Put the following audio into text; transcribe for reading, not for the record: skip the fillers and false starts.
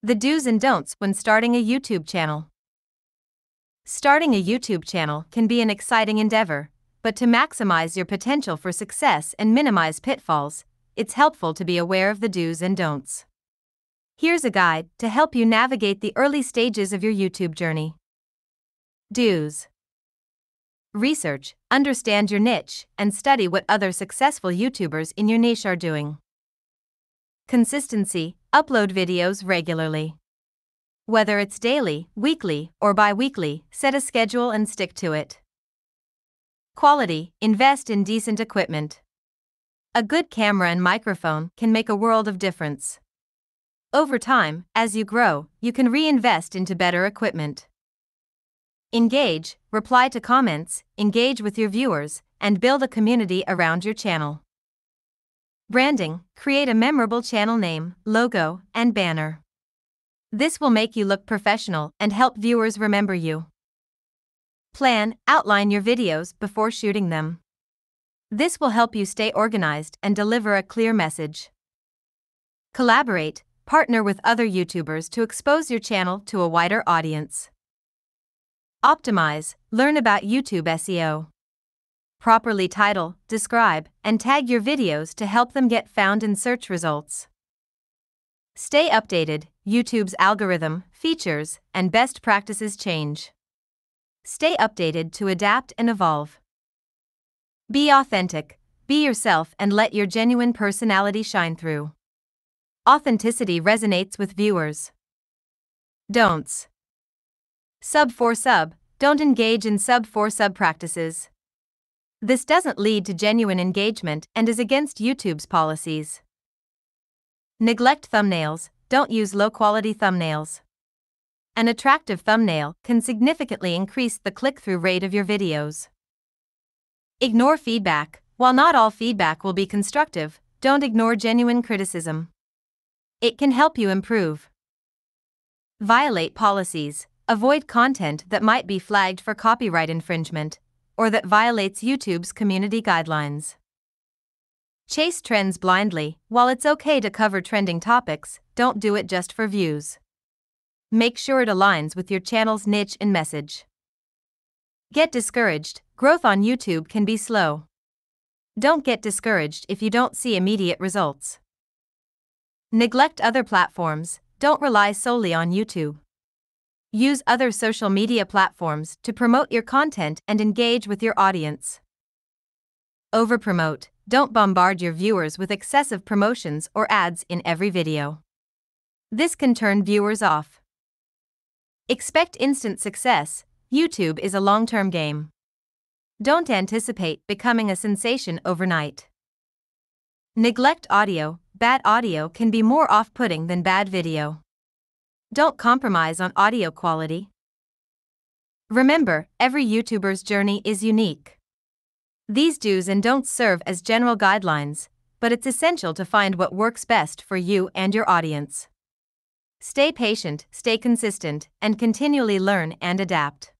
The do's and don'ts when starting a YouTube channel. Starting a YouTube channel can be an exciting endeavor, but to maximize your potential for success and minimize pitfalls, it's helpful to be aware of the do's and don'ts. Here's a guide to help you navigate the early stages of your YouTube journey. Do's. Research, understand your niche, and study what other successful YouTubers in your niche are doing. Consistency, upload videos regularly. Whether it's daily, weekly, or bi-weekly, set a schedule and stick to it. Quality, invest in decent equipment. A good camera and microphone can make a world of difference. Over time, as you grow, you can reinvest into better equipment. Engage, reply to comments, engage with your viewers, and build a community around your channel. Branding, create a memorable channel name, logo, and banner. This will make you look professional and help viewers remember you. Plan, outline your videos before shooting them. This will help you stay organized and deliver a clear message. Collaborate, partner with other YouTubers to expose your channel to a wider audience. Optimize, learn about YouTube SEO. Properly title, describe, and tag your videos to help them get found in search results. Stay updated, YouTube's algorithm, features, and best practices change. Stay updated to adapt and evolve. Be authentic, be yourself and let your genuine personality shine through. Authenticity resonates with viewers. Don'ts. Sub for sub, don't engage in sub for sub practices. This doesn't lead to genuine engagement and is against YouTube's policies. Neglect thumbnails, don't use low-quality thumbnails. An attractive thumbnail can significantly increase the click-through rate of your videos. Ignore feedback, while not all feedback will be constructive, don't ignore genuine criticism. It can help you improve. Violate policies, avoid content that might be flagged for copyright infringement, or that violates YouTube's community guidelines. Chase trends blindly, while it's okay to cover trending topics, don't do it just for views. Make sure it aligns with your channel's niche and message. Get discouraged, growth on YouTube can be slow. Don't get discouraged if you don't see immediate results. Neglect other platforms, don't rely solely on YouTube. Use other social media platforms to promote your content and engage with your audience. Overpromote, don't bombard your viewers with excessive promotions or ads in every video. This can turn viewers off. Expect instant success, YouTube is a long-term game. Don't anticipate becoming a sensation overnight. Neglect audio, bad audio can be more off-putting than bad video. Don't compromise on audio quality. Remember, every YouTuber's journey is unique. These do's and don'ts serve as general guidelines, but it's essential to find what works best for you and your audience. Stay patient, stay consistent, and continually learn and adapt.